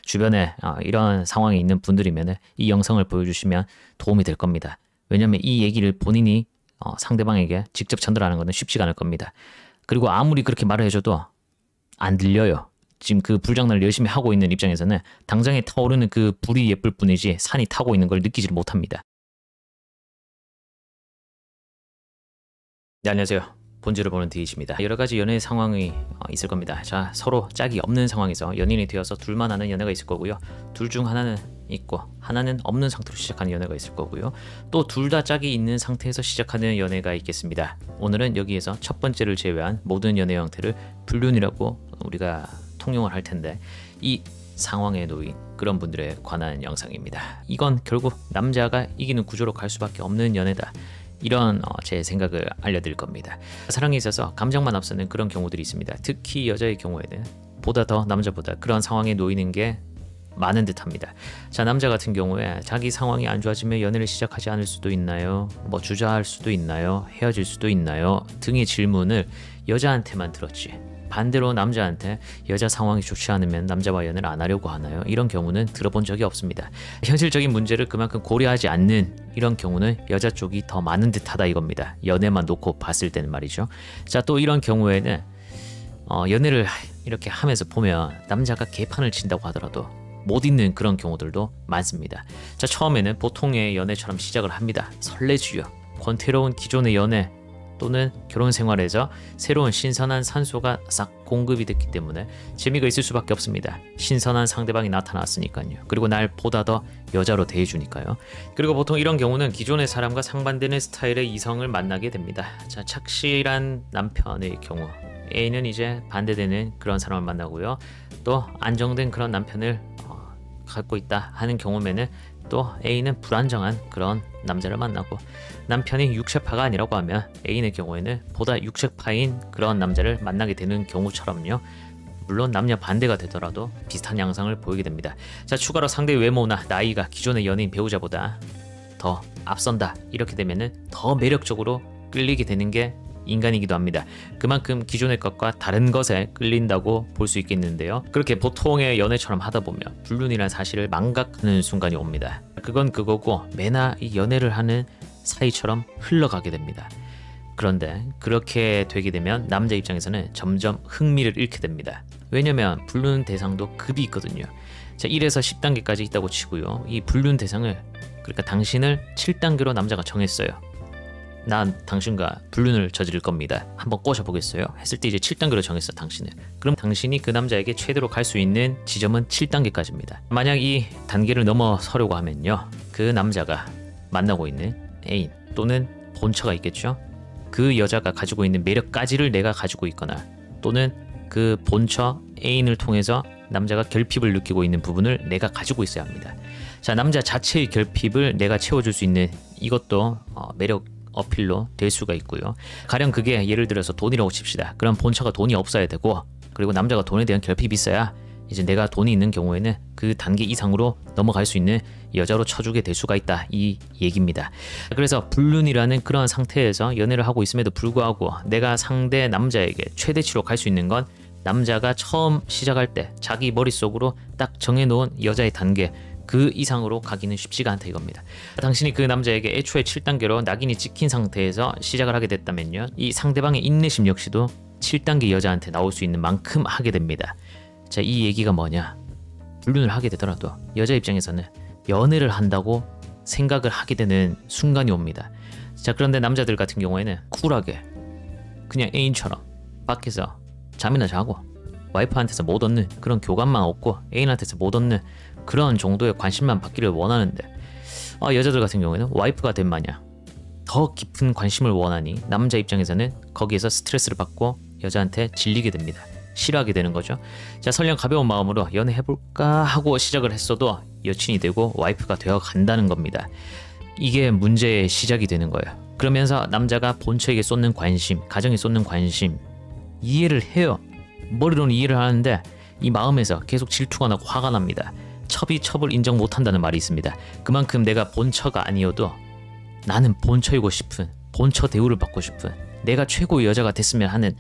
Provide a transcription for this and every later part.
주변에 이런 상황에 있는 분들이면 이 영상을 보여주시면 도움이 될 겁니다. 왜냐면 이 얘기를 본인이 상대방에게 직접 전달하는 것은 쉽지가 않을 겁니다. 그리고 아무리 그렇게 말을 해줘도 안 들려요. 지금 그 불장난을 열심히 하고 있는 입장에서는 당장에 타오르는 그 불이 예쁠 뿐이지 산이 타고 있는 걸 느끼지를 못합니다. 네, 안녕하세요. 본주를 보는 디이치입니다. 여러 가지 연애 상황이 있을 겁니다. 자, 서로 짝이 없는 상황에서 연인이 되어서 둘만 아는 연애가 있을 거고요. 둘 중 하나는 있고 하나는 없는 상태로 시작하는 연애가 있을 거고요. 또 둘 다 짝이 있는 상태에서 시작하는 연애가 있겠습니다. 오늘은 여기에서 첫 번째를 제외한 모든 연애 형태를 불륜이라고 우리가 통용을 할 텐데, 이 상황에 놓인 그런 분들에 관한 영상입니다. 이건 결국 남자가 이기는 구조로 갈 수밖에 없는 연애다. 이런 제 생각을 알려드릴 겁니다. 사랑에 있어서 감정만 앞서는 그런 경우들이 있습니다. 특히 여자의 경우에는 보다 더 남자보다 그런 상황에 놓이는 게 많은 듯합니다. 자, 남자 같은 경우에 자기 상황이 안 좋아지면 연애를 시작하지 않을 수도 있나요? 뭐 주저할 수도 있나요? 헤어질 수도 있나요? 등의 질문을 여자한테만 들었지, 반대로 남자한테 여자 상황이 좋지 않으면 남자와 연애를 안 하려고 하나요? 이런 경우는 들어본 적이 없습니다. 현실적인 문제를 그만큼 고려하지 않는 이런 경우는 여자 쪽이 더 많은 듯하다 이겁니다. 연애만 놓고 봤을 때는 말이죠. 자, 또 이런 경우에는 연애를 이렇게 하면서 보면 남자가 개판을 친다고 하더라도 못 있는 그런 경우들도 많습니다. 자, 처음에는 보통의 연애처럼 시작을 합니다. 설레지요. 권태로운 기존의 연애 또는 결혼 생활에서 새로운 신선한 산소가 싹 공급이 됐기 때문에 재미가 있을 수밖에 없습니다. 신선한 상대방이 나타났으니까요. 그리고 날 보다 더 여자로 대해주니까요. 그리고 보통 이런 경우는 기존의 사람과 상반되는 스타일의 이성을 만나게 됩니다. 자, 착실한 남편의 경우 A는 이제 반대되는 그런 사람을 만나고요. 또 안정된 그런 남편을 갖고 있다 하는 경우에는 또 A는 불안정한 그런 남자를 만나고, 남편이 육체파가 아니라고 하면 A의 경우에는 보다 육체파인 그런 남자를 만나게 되는 경우처럼요. 물론 남녀 반대가 되더라도 비슷한 양상을 보이게 됩니다. 자, 추가로 상대의 외모나 나이가 기존의 연인 배우자보다 더 앞선다 이렇게 되면은 더 매력적으로 끌리게 되는 게 인간이기도 합니다. 그만큼 기존의 것과 다른 것에 끌린다고 볼 수 있겠는데요. 그렇게 보통의 연애처럼 하다 보면 불륜이라는 사실을 망각하는 순간이 옵니다. 그건 그거고 매나 이 연애를 하는 사이처럼 흘러가게 됩니다. 그런데 그렇게 되게 되면 남자 입장에서는 점점 흥미를 잃게 됩니다. 왜냐면 불륜 대상도 급이 있거든요. 자, 1에서 10단계까지 있다고 치고요. 이 불륜 대상을, 그러니까 당신을 7단계로 남자가 정했어요. 난 당신과 불륜을 저지를 겁니다. 한번 꼬셔보겠어요? 했을 때 이제 7단계로 정했어, 당신을. 그럼 당신이 그 남자에게 최대로 갈 수 있는 지점은 7단계까지입니다. 만약 이 단계를 넘어서려고 하면요, 그 남자가 만나고 있는 애인 또는 본처가 있겠죠. 그 여자가 가지고 있는 매력까지를 내가 가지고 있거나, 또는 그 본처 애인을 통해서 남자가 결핍을 느끼고 있는 부분을 내가 가지고 있어야 합니다. 자, 남자 자체의 결핍을 내가 채워줄 수 있는 이것도 매력 어필로 될 수가 있고요. 가령 그게 예를 들어서 돈이라고 칩시다. 그럼 본처가 돈이 없어야 되고, 그리고 남자가 돈에 대한 결핍이 있어야 이제 내가 돈이 있는 경우에는 그 단계 이상으로 넘어갈 수 있는 여자로 쳐주게 될 수가 있다, 이 얘기입니다. 그래서 불륜이라는 그런 상태에서 연애를 하고 있음에도 불구하고 내가 상대 남자에게 최대치로 갈 수 있는 건 남자가 처음 시작할 때 자기 머릿속으로 딱 정해놓은 여자의 단계, 그 이상으로 가기는 쉽지가 않다 이겁니다. 당신이 그 남자에게 애초에 7단계로 낙인이 찍힌 상태에서 시작을 하게 됐다면요, 이 상대방의 인내심 역시도 7단계 여자한테 나올 수 있는 만큼 하게 됩니다. 자, 이 얘기가 뭐냐, 불륜을 하게 되더라도 여자 입장에서는 연애를 한다고 생각을 하게 되는 순간이 옵니다. 자, 그런데 남자들 같은 경우에는 쿨하게 그냥 애인처럼 밖에서 잠이나 자고 와이프한테서 못 얻는 그런 교감만 얻고 애인한테서 못 얻는 그런 정도의 관심만 받기를 원하는데, 여자들 같은 경우에는 와이프가 된 마냥 더 깊은 관심을 원하니 남자 입장에서는 거기에서 스트레스를 받고 여자한테 질리게 됩니다. 싫어하게 되는 거죠. 자, 설령 가벼운 마음으로 연애해볼까 하고 시작을 했어도 여친이 되고 와이프가 되어 간다는 겁니다. 이게 문제의 시작이 되는 거예요. 그러면서 남자가 본처에게 쏟는 관심, 가정에 쏟는 관심 이해를 해요. 머리로는 이해를 하는데 이 마음에서 계속 질투가 나고 화가 납니다. 첩이 첩을 인정 못한다는 말이 있습니다. 그만큼 내가 본처가 아니어도 나는 본처이고 싶은, 본처 대우를 받고 싶은, 내가 최고의 여자가 됐으면 하는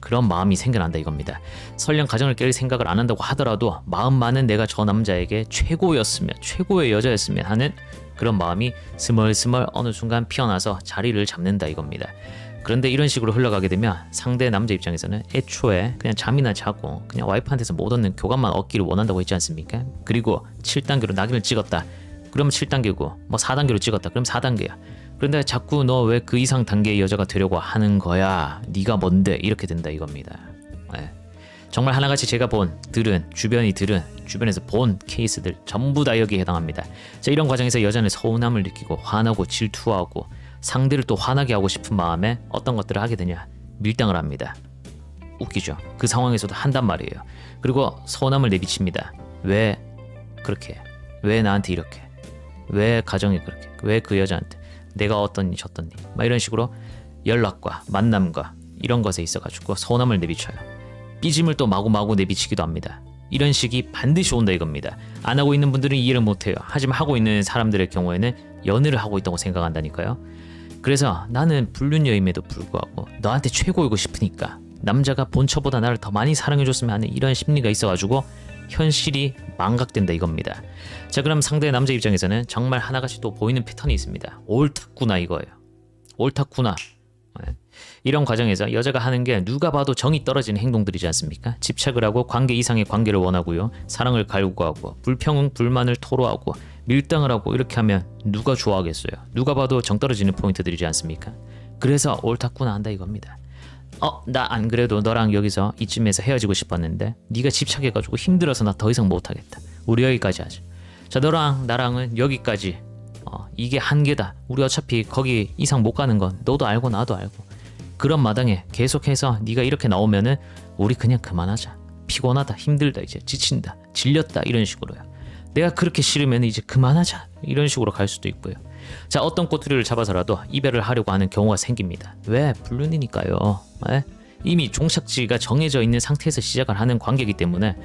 그런 마음이 생겨난다 이겁니다. 설령 가정을 깰 생각을 안 한다고 하더라도 마음만은 내가 저 남자에게 최고였으면, 최고의 여자였으면 하는 그런 마음이 스멀스멀 어느 순간 피어나서 자리를 잡는다 이겁니다. 그런데 이런 식으로 흘러가게 되면 상대 남자 입장에서는 애초에 그냥 잠이나 자고 그냥 와이프한테서 못 얻는 교감만 얻기를 원한다고 했지 않습니까? 그리고 7단계로 낙인을 찍었다. 그러면 7단계고 뭐 4단계로 찍었다. 그럼 4단계야. 그런데 자꾸 너 왜 그 이상 단계의 여자가 되려고 하는 거야? 네가 뭔데? 이렇게 된다 이겁니다. 네. 정말 하나같이 제가 들은 주변에서 본 케이스들 전부 다 여기에 해당합니다. 자, 이런 과정에서 여자는 서운함을 느끼고 화나고 질투하고 상대를 또 화나게 하고 싶은 마음에 어떤 것들을 하게 되냐? 밀당을 합니다. 웃기죠? 그 상황에서도 한단 말이에요. 그리고 서운함을 내비칩니다. 왜 그렇게? 왜 나한테 이렇게? 왜 가정이 그렇게? 왜 그 여자한테? 내가 어떻니 저떻니? 막 이런 식으로 연락과 만남과 이런 것에 있어가지고 서운함을 내비쳐요. 삐짐을 또 마구마구 내비치기도 합니다. 이런 식이 반드시 온다 이겁니다. 안 하고 있는 분들은 이해를 못해요. 하지만 하고 있는 사람들의 경우에는 연애를 하고 있다고 생각한다니까요. 그래서 나는 불륜여임에도 불구하고 너한테 최고이고 싶으니까 남자가 본처보다 나를 더 많이 사랑해줬으면 하는 이런 심리가 있어가지고 현실이 망각된다 이겁니다. 자, 그럼 상대 남자 입장에서는 정말 하나같이 또 보이는 패턴이 있습니다. 옳았구나 이거예요. 옳았구나. 이런 과정에서 여자가 하는 게 누가 봐도 정이 떨어지는 행동들이지 않습니까? 집착을 하고 관계 이상의 관계를 원하고요. 사랑을 갈구하고 불평, 불만을 토로하고 밀당을 하고 이렇게 하면 누가 좋아하겠어요? 누가 봐도 정 떨어지는 포인트들이지 않습니까? 그래서 옳았구나 한다 이겁니다. 나 안 그래도 너랑 여기서 이쯤에서 헤어지고 싶었는데 네가 집착해가지고 힘들어서 나 더 이상 못하겠다. 우리 여기까지 하자. 자, 너랑 나랑은 여기까지. 이게 한계다. 우리 어차피 거기 이상 못 가는 건 너도 알고 나도 알고. 그런 마당에 계속해서 네가 이렇게 나오면은 우리 그냥 그만하자. 피곤하다, 힘들다, 이제 지친다, 질렸다 이런 식으로요. 내가 그렇게 싫으면 이제 그만하자 이런 식으로 갈 수도 있고요. 자, 어떤 꼬투리를 잡아서라도 이별을 하려고 하는 경우가 생깁니다. 왜? 불륜이니까요. 이미 종착지가 정해져 있는 상태에서 시작을 하는 관계이기 때문에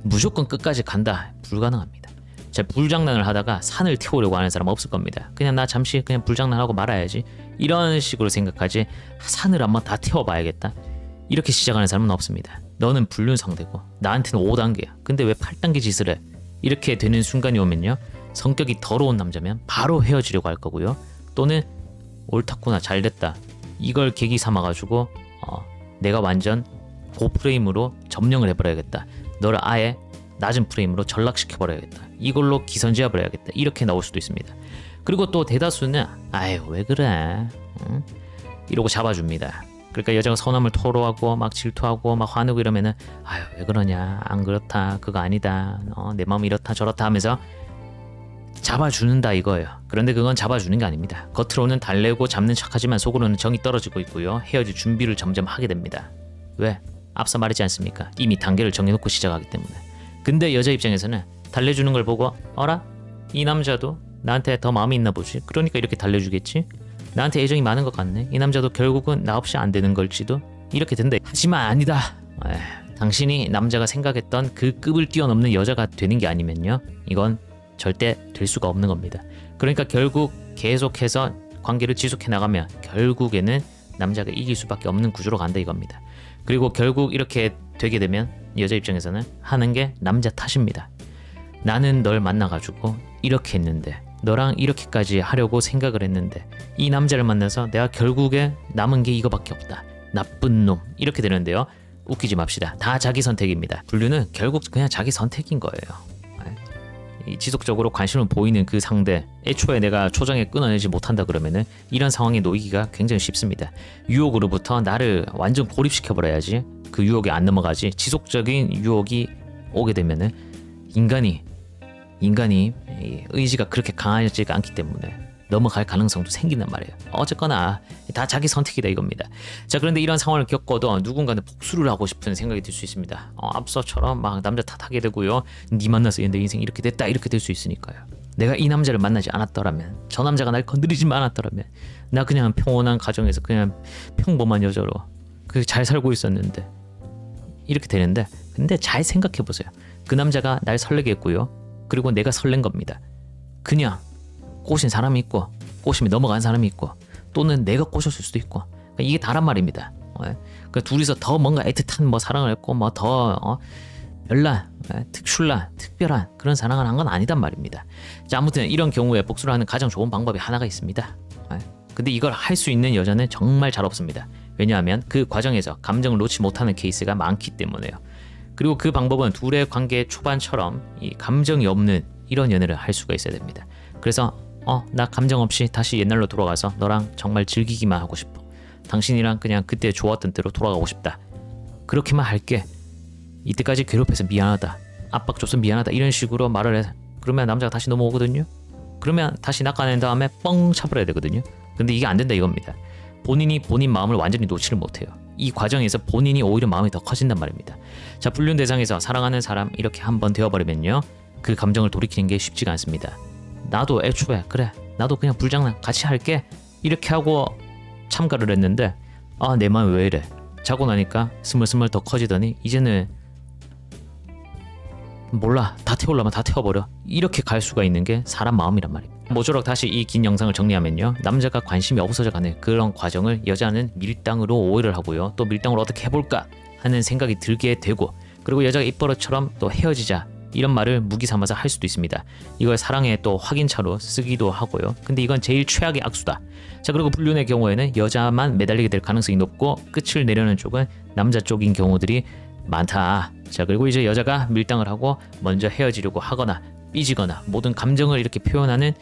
무조건 끝까지 간다 불가능합니다. 자, 불장난을 하다가 산을 태우려고 하는 사람 없을 겁니다. 그냥 나 잠시 그냥 불장난하고 말아야지 이런 식으로 생각하지 산을 한번 다 태워봐야겠다 이렇게 시작하는 사람은 없습니다. 너는 불륜 상대고 나한테는 5단계야. 근데 왜 8단계 짓을 해? 이렇게 되는 순간이 오면요, 성격이 더러운 남자면 바로 헤어지려고 할 거고요. 또는 옳았구나, 잘됐다, 이걸 계기 삼아가지고 내가 완전 고프레임으로 점령을 해버려야겠다, 너를 아예 낮은 프레임으로 전락시켜버려야겠다, 이걸로 기선제압을 해야겠다 이렇게 나올 수도 있습니다. 그리고 또 대다수는 아유 왜 그래? 응? 이러고 잡아줍니다. 그러니까 여자가 서운함을 토로하고 막 질투하고 막 화내고 이러면은 아유 왜 그러냐, 안 그렇다, 그거 아니다, 내 마음이 이렇다 저렇다 하면서 잡아주는다 이거예요. 그런데 그건 잡아주는 게 아닙니다. 겉으로는 달래고 잡는 척하지만 속으로는 정이 떨어지고 있고요. 헤어질 준비를 점점 하게 됩니다. 왜? 앞서 말했지 않습니까? 이미 단계를 정해놓고 시작하기 때문에. 근데 여자 입장에서는 달래주는 걸 보고 어라? 이 남자도 나한테 더 마음이 있나 보지? 그러니까 이렇게 달래주겠지? 나한테 애정이 많은 것 같네. 이 남자도 결국은 나 없이 안 되는 걸지도? 이렇게 된다. 하지만 아니다. 당신이 남자가 생각했던 그 급을 뛰어넘는 여자가 되는 게 아니면요, 이건 절대 될 수가 없는 겁니다. 그러니까 결국 계속해서 관계를 지속해 나가면 결국에는 남자가 이길 수밖에 없는 구조로 간다 이겁니다. 그리고 결국 이렇게 되게 되면 여자 입장에서는 하는 게 남자 탓입니다. 나는 널 만나가지고 이렇게 했는데, 너랑 이렇게까지 하려고 생각을 했는데 이 남자를 만나서 내가 결국에 남은 게 이거밖에 없다, 나쁜 놈, 이렇게 되는데요. 웃기지 맙시다. 다 자기 선택입니다. 불륜은 결국 그냥 자기 선택인 거예요. 지속적으로 관심을 보이는 그 상대, 애초에 내가 초장에 끊어내지 못한다 그러면은 이런 상황에 놓이기가 굉장히 쉽습니다. 유혹으로부터 나를 완전 고립시켜버려야지 그 유혹에 안 넘어가지. 지속적인 유혹이 오게 되면은 인간이 의지가 그렇게 강하지가 않기 때문에 넘어갈 가능성도 생긴단 말이에요. 어쨌거나 다 자기 선택이다 이겁니다. 자, 그런데 이런 상황을 겪어도 누군가는 복수를 하고 싶은 생각이 들 수 있습니다. 앞서처럼 막 남자 탓하게 되고요. 네 만나서 내 인생 이렇게 됐다 이렇게 될 수 있으니까요. 내가 이 남자를 만나지 않았더라면, 저 남자가 날 건드리지만 않았더라면 나 그냥 평온한 가정에서 그냥 평범한 여자로 잘 살고 있었는데 이렇게 되는데, 근데 잘 생각해 보세요. 그 남자가 날 설레게 했고요. 그리고 내가 설렌 겁니다. 그냥 꼬신 사람이 있고 꼬심이 넘어간 사람이 있고 또는 내가 꼬셨을 수도 있고, 이게 다란 말입니다. 그 둘이서 더 뭔가 애틋한 뭐 사랑을 했고 뭐 더 별난, 특출난, 특별한 그런 사랑을 한 건 아니단 말입니다. 자, 아무튼 이런 경우에 복수를 하는 가장 좋은 방법이 하나가 있습니다. 근데 이걸 할 수 있는 여자는 정말 잘 없습니다. 왜냐하면 그 과정에서 감정을 놓지 못하는 케이스가 많기 때문에요. 그리고 그 방법은 둘의 관계 초반처럼 이 감정이 없는 이런 연애를 할 수가 있어야 됩니다. 그래서 나 감정 없이 다시 옛날로 돌아가서 너랑 정말 즐기기만 하고 싶어. 당신이랑 그냥 그때 좋았던 때로 돌아가고 싶다. 그렇게만 할게. 이때까지 괴롭혀서 미안하다. 압박 줘서 미안하다. 이런 식으로 말을 해. 그러면 남자가 다시 넘어오거든요. 그러면 다시 낚아낸 다음에 뻥 차버려야 되거든요. 근데 이게 안 된다 이겁니다. 본인이 본인 마음을 완전히 놓지를 못해요. 이 과정에서 본인이 오히려 마음이 더 커진단 말입니다. 자, 불륜 대상에서 사랑하는 사람 이렇게 한번 되어버리면요, 그 감정을 돌이키는 게 쉽지가 않습니다. 나도 애초에 그래 나도 그냥 불장난 같이 할게 이렇게 하고 참가를 했는데 내 마음이 왜 이래. 자고 나니까 스물스물 더 커지더니 이제는 몰라 다 태우려면 다 태워버려. 이렇게 갈 수가 있는 게 사람 마음이란 말입니다. 모쪼록 다시 이 긴 영상을 정리하면요, 남자가 관심이 없어져가는 그런 과정을 여자는 밀당으로 오해를 하고요, 또 밀당으로 어떻게 해볼까 하는 생각이 들게 되고, 그리고 여자가 입버릇처럼 또 헤어지자 이런 말을 무기 삼아서 할 수도 있습니다. 이걸 사랑의 또 확인차로 쓰기도 하고요. 근데 이건 제일 최악의 악수다. 자, 그리고 불륜의 경우에는 여자만 매달리게 될 가능성이 높고 끝을 내려는 쪽은 남자 쪽인 경우들이 많다. 자, 그리고 이제 여자가 밀당을 하고 먼저 헤어지려고 하거나 삐지거나 모든 감정을 이렇게 표현하는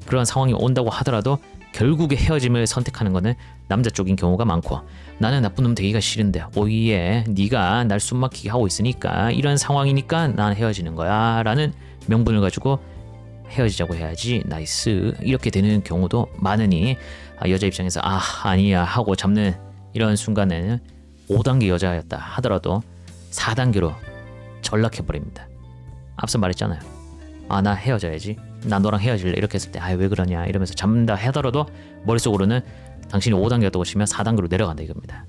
그런 상황이 온다고 하더라도 결국에 헤어짐을 선택하는 거는 남자 쪽인 경우가 많고, 나는 나쁜 놈 되기가 싫은데 오예 네가 날 숨막히게 하고 있으니까 이런 상황이니까 난 헤어지는 거야 라는 명분을 가지고 헤어지자고 해야지 나이스 이렇게 되는 경우도 많으니, 여자 입장에서 아니야 하고 잡는 이런 순간에는 5단계 여자였다 하더라도 4단계로 전락해버립니다. 앞서 말했잖아요. 나 헤어져야지, 나 너랑 헤어질래 이렇게 했을 때 왜 그러냐 이러면서 잡는다 하더라도 머릿속으로는 당신이 5단계였다고 치면 4단계로 내려간다 이겁니다.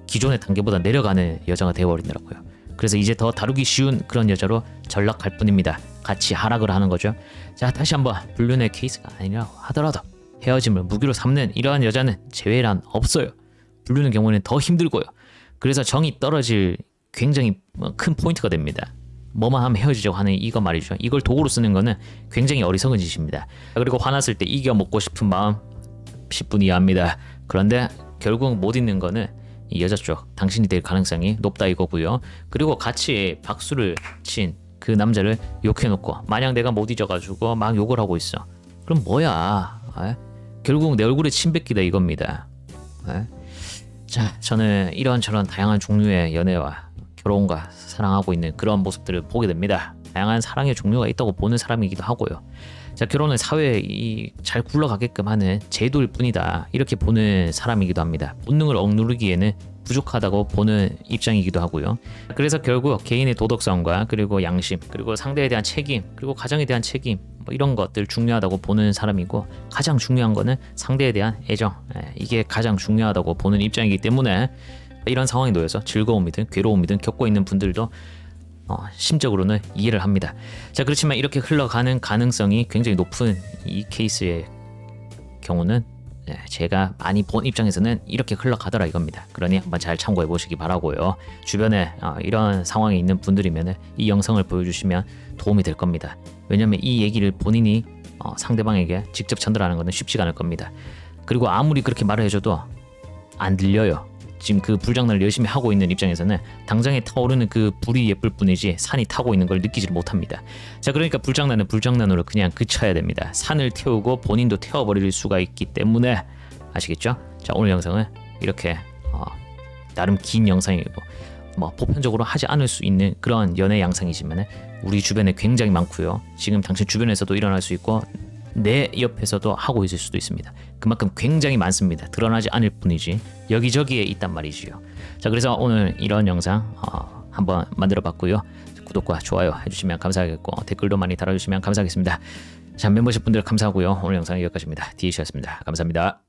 기존의 단계보다 내려가는 여자가 되어버린다고요. 그래서 이제 더 다루기 쉬운 그런 여자로 전락할 뿐입니다. 같이 하락을 하는 거죠. 자, 다시 한번 불륜의 케이스가 아니라고 하더라도 헤어짐을 무기로 삼는 이러한 여자는 제외란 없어요. 불륜의 경우는 더 힘들고요. 그래서 정이 떨어질 굉장히 큰 포인트가 됩니다. 뭐만 하면 헤어지자고 하는 이거 말이죠. 이걸 도구로 쓰는 거는 굉장히 어리석은 짓입니다. 그리고 화났을 때 이겨 먹고 싶은 마음 10분 이해합니다. 그런데 결국 못 잊는 거는 이 여자 쪽 당신이 될 가능성이 높다 이거고요. 그리고 같이 박수를 친 그 남자를 욕해놓고 만약 내가 못 잊어가지고 막 욕을 하고 있어. 그럼 뭐야? 결국 내 얼굴에 침 뱉기다 이겁니다. 자, 저는 이런저런 다양한 종류의 연애와 결혼과 사랑하고 있는 그런 모습들을 보게 됩니다. 다양한 사랑의 종류가 있다고 보는 사람이기도 하고요. 자, 결혼은 사회에 잘 굴러가게끔 하는 제도일 뿐이다 이렇게 보는 사람이기도 합니다. 본능을 억누르기에는 부족하다고 보는 입장이기도 하고요. 그래서 결국 개인의 도덕성과 그리고 양심, 그리고 상대에 대한 책임, 그리고 가정에 대한 책임 이런 것들 중요하다고 보는 사람이고, 가장 중요한 거는 상대에 대한 애정, 이게 가장 중요하다고 보는 입장이기 때문에 이런 상황에 놓여서 즐거움이든 괴로움이든 겪고 있는 분들도 심적으로는 이해를 합니다. 자, 그렇지만 이렇게 흘러가는 가능성이 굉장히 높은 이 케이스의 경우는 제가 많이 본 입장에서는 이렇게 흘러가더라 이겁니다. 그러니 한번 잘 참고해 보시기 바라고요. 주변에 이런 상황에 있는 분들이면 이 영상을 보여주시면 도움이 될 겁니다. 왜냐하면 이 얘기를 본인이 상대방에게 직접 전달하는 것은 쉽지가 않을 겁니다. 그리고 아무리 그렇게 말을 해줘도 안 들려요. 지금 그 불장난을 열심히 하고 있는 입장에서는 당장에 타오르는 그 불이 예쁠 뿐이지 산이 타고 있는 걸 느끼지 못합니다. 자, 그러니까 불장난은 불장난으로 그냥 그쳐야 됩니다. 산을 태우고 본인도 태워버릴 수가 있기 때문에, 아시겠죠? 자, 오늘 영상은 이렇게 나름 긴 영상이고 보편적으로 하지 않을 수 있는 그런 연애 양상이지만 우리 주변에 굉장히 많고요. 지금 당신 주변에서도 일어날 수 있고 내 옆에서도 하고 있을 수도 있습니다. 그만큼 굉장히 많습니다. 드러나지 않을 뿐이지 여기저기에 있단 말이지요. 자, 그래서 오늘 이런 영상 한번 만들어 봤고요. 구독과 좋아요 해주시면 감사하겠고 댓글도 많이 달아주시면 감사하겠습니다. 자, 멤버십 분들 감사하고요. 오늘 영상은 여기까지입니다. DH였습니다. 감사합니다.